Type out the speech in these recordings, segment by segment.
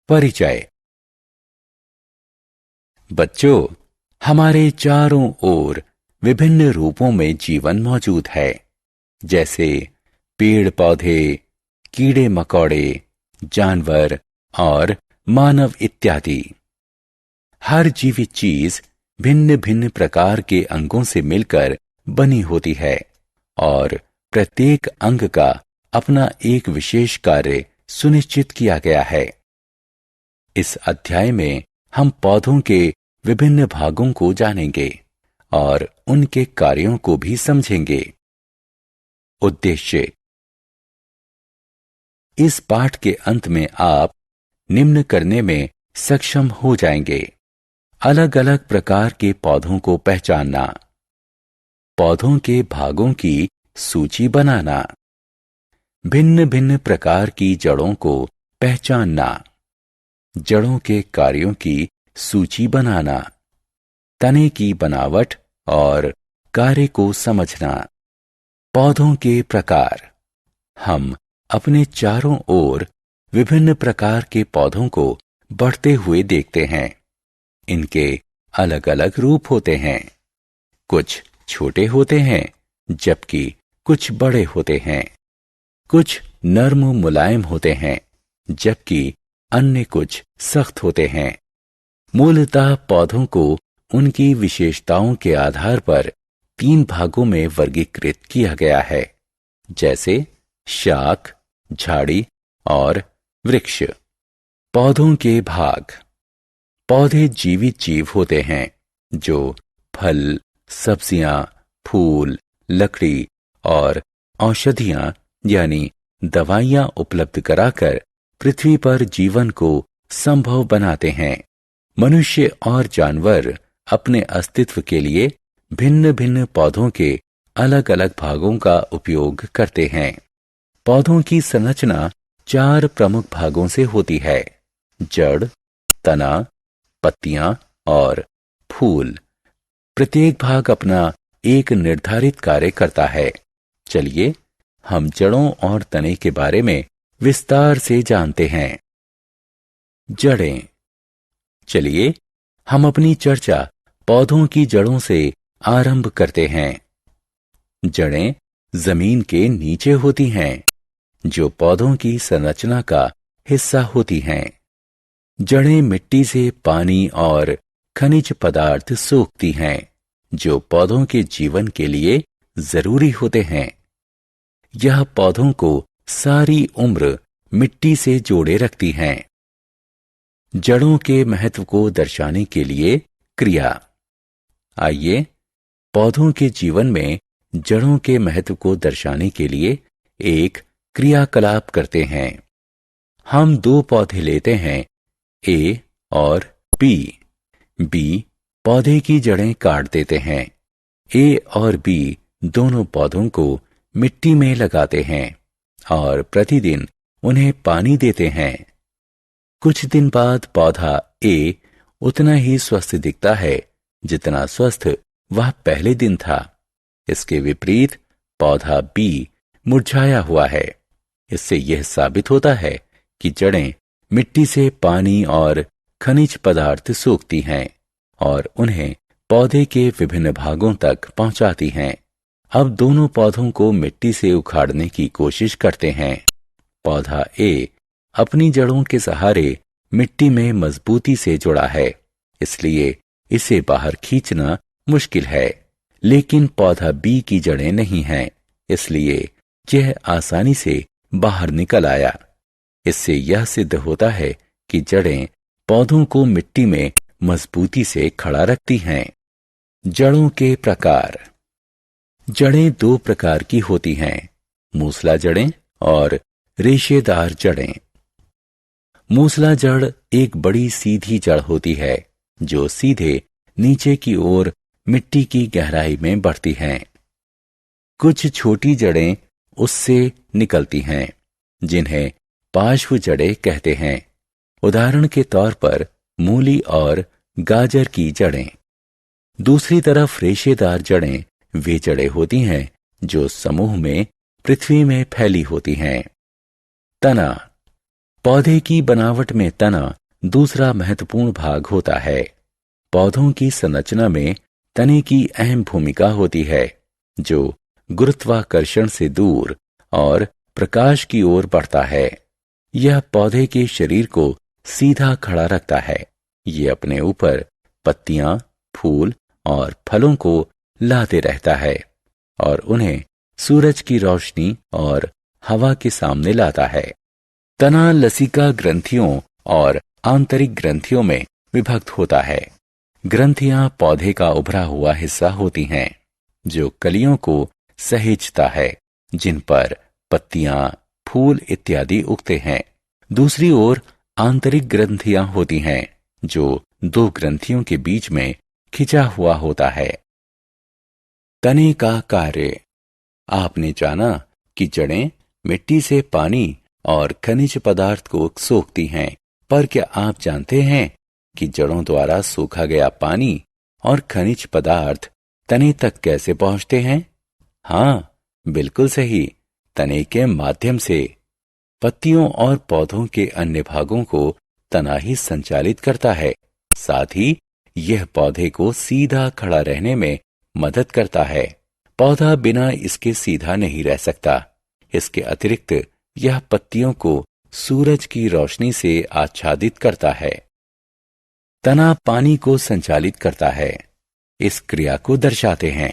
परिचय। बच्चों, हमारे चारों ओर विभिन्न रूपों में जीवन मौजूद है, जैसे पेड़ पौधे, कीड़े मकोड़े, जानवर और मानव इत्यादि। हर जीवित चीज भिन्न भिन्न प्रकार के अंगों से मिलकर बनी होती है और प्रत्येक अंग का अपना एक विशेष कार्य सुनिश्चित किया गया है। इस अध्याय में हम पौधों के विभिन्न भागों को जानेंगे और उनके कार्यों को भी समझेंगे। उद्देश्य। इस पाठ के अंत में आप निम्न करने में सक्षम हो जाएंगे: अलग अलग प्रकार के पौधों को पहचानना, पौधों के भागों की सूची बनाना, भिन्न भिन्न प्रकार की जड़ों को पहचानना, जड़ों के कार्यों की सूची बनाना, तने की बनावट और कार्य को समझना। पौधों के प्रकार। हम अपने चारों ओर विभिन्न प्रकार के पौधों को बढ़ते हुए देखते हैं। इनके अलग अलग रूप होते हैं। कुछ छोटे होते हैं जबकि कुछ बड़े होते हैं। कुछ नर्म मुलायम होते हैं जबकि अन्य कुछ सख्त होते हैं। मूलतः पौधों को उनकी विशेषताओं के आधार पर 3 भागों में वर्गीकृत किया गया है, जैसे शाख, झाड़ी और वृक्ष। पौधों के भाग। पौधे जीवित जीव होते हैं जो फल, सब्जियां, फूल, लकड़ी और औषधियां यानी दवाइयां उपलब्ध कराकर पृथ्वी पर जीवन को संभव बनाते हैं। मनुष्य और जानवर अपने अस्तित्व के लिए भिन्न भिन्न पौधों के अलग अलग भागों का उपयोग करते हैं। पौधों की संरचना 4 प्रमुख भागों से होती है: जड़, तना, पत्तियां और फूल। प्रत्येक भाग अपना एक निर्धारित कार्य करता है। चलिए हम जड़ों और तने के बारे में विस्तार से जानते हैं। जड़ें। चलिए हम अपनी चर्चा पौधों की जड़ों से आरंभ करते हैं। जड़ें जमीन के नीचे होती हैं, जो पौधों की संरचना का हिस्सा होती हैं। जड़ें मिट्टी से पानी और खनिज पदार्थ सोखती हैं, जो पौधों के जीवन के लिए जरूरी होते हैं। यह पौधों को सारी उम्र मिट्टी से जोड़े रखती हैं। जड़ों के महत्व को दर्शाने के लिए क्रिया। आइए पौधों के जीवन में जड़ों के महत्व को दर्शाने के लिए एक क्रियाकलाप करते हैं। हम 2 पौधे लेते हैं, ए और बी। बी पौधे की जड़ें काट देते हैं। ए और बी दोनों पौधों को मिट्टी में लगाते हैं और प्रतिदिन उन्हें पानी देते हैं। कुछ दिन बाद पौधा ए उतना ही स्वस्थ दिखता है जितना स्वस्थ वह पहले दिन था। इसके विपरीत पौधा बी मुरझाया हुआ है। इससे यह साबित होता है कि जड़ें मिट्टी से पानी और खनिज पदार्थ सोखती हैं और उन्हें पौधे के विभिन्न भागों तक पहुंचाती हैं। अब दोनों पौधों को मिट्टी से उखाड़ने की कोशिश करते हैं। पौधा ए अपनी जड़ों के सहारे मिट्टी में मजबूती से जुड़ा है, इसलिए इसे बाहर खींचना मुश्किल है। लेकिन पौधा बी की जड़ें नहीं हैं, इसलिए यह आसानी से बाहर निकल आया। इससे यह सिद्ध होता है कि जड़ें पौधों को मिट्टी में मजबूती से खड़ा रखती हैं। जड़ों के प्रकार। जड़ें 2 प्रकार की होती हैं: मूसला जड़ें और रेशेदार जड़ें। मूसला जड़ एक बड़ी सीधी जड़ होती है जो सीधे नीचे की ओर मिट्टी की गहराई में बढ़ती हैं। कुछ छोटी जड़ें उससे निकलती हैं, जिन्हें पार्श्व जड़ें कहते हैं। उदाहरण के तौर पर मूली और गाजर की जड़ें। दूसरी तरफ रेशेदार जड़ें वे जड़ें होती हैं जो समूह में पृथ्वी में फैली होती हैं। तना। पौधे की बनावट में तना दूसरा महत्वपूर्ण भाग होता है। पौधों की संरचना में तने की अहम भूमिका होती है, जो गुरुत्वाकर्षण से दूर और प्रकाश की ओर बढ़ता है। यह पौधे के शरीर को सीधा खड़ा रखता है। ये अपने ऊपर पत्तियां, फूल और फलों को लाते रहता है और उन्हें सूरज की रोशनी और हवा के सामने लाता है। तना लसिका ग्रंथियों और आंतरिक ग्रंथियों में विभक्त होता है। ग्रंथियां पौधे का उभरा हुआ हिस्सा होती हैं, जो कलियों को सहेजता है, जिन पर पत्तियां, फूल इत्यादि उगते हैं। दूसरी ओर आंतरिक ग्रंथियां होती हैं, जो दो ग्रंथियों के बीच में खिंचा हुआ होता है। तने का कार्य। आपने जाना कि जड़ें मिट्टी से पानी और खनिज पदार्थ को सोखती हैं, पर क्या आप जानते हैं कि जड़ों द्वारा सोखा गया पानी और खनिज पदार्थ तने तक कैसे पहुंचते हैं? हाँ, बिल्कुल सही, तने के माध्यम से। पत्तियों और पौधों के अन्य भागों को तना ही संचालित करता है। साथ ही यह पौधे को सीधा खड़ा रहने में मदद करता है। पौधा बिना इसके सीधा नहीं रह सकता। इसके अतिरिक्त यह पत्तियों को सूरज की रोशनी से आच्छादित करता है। तना पानी को संचालित करता है। इस क्रिया को दर्शाते हैं।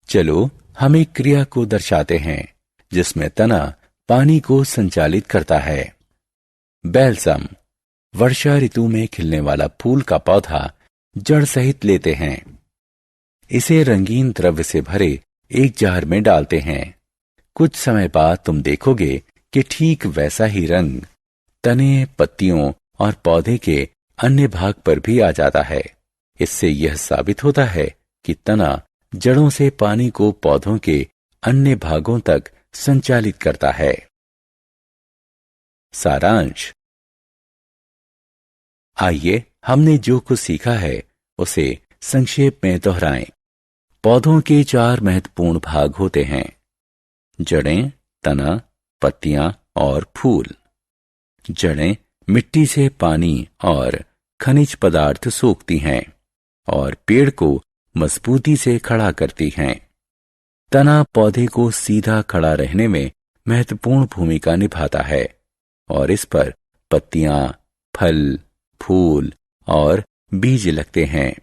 चलो हम एक क्रिया को दर्शाते हैं जिसमें तना पानी को संचालित करता है। बैल्सम, वर्षा ऋतु में खिलने वाला फूल का पौधा जड़ सहित लेते हैं। इसे रंगीन द्रव्य से भरे एक जार में डालते हैं। कुछ समय बाद तुम देखोगे कि ठीक वैसा ही रंग तने, पत्तियों और पौधे के अन्य भाग पर भी आ जाता है। इससे यह साबित होता है कि तना जड़ों से पानी को पौधों के अन्य भागों तक संचालित करता है। सारांश। आइए हमने जो कुछ सीखा है उसे संक्षेप में दोहराएं। पौधों के 4 महत्वपूर्ण भाग होते हैं: जड़ें, तना, पत्तियां और फूल। जड़ें मिट्टी से पानी और खनिज पदार्थ सोखती हैं और पेड़ को मजबूती से खड़ा करती हैं। तना पौधे को सीधा खड़ा रहने में महत्वपूर्ण भूमिका निभाता है और इस पर पत्तियां, फल, फूल और बीज लगते हैं।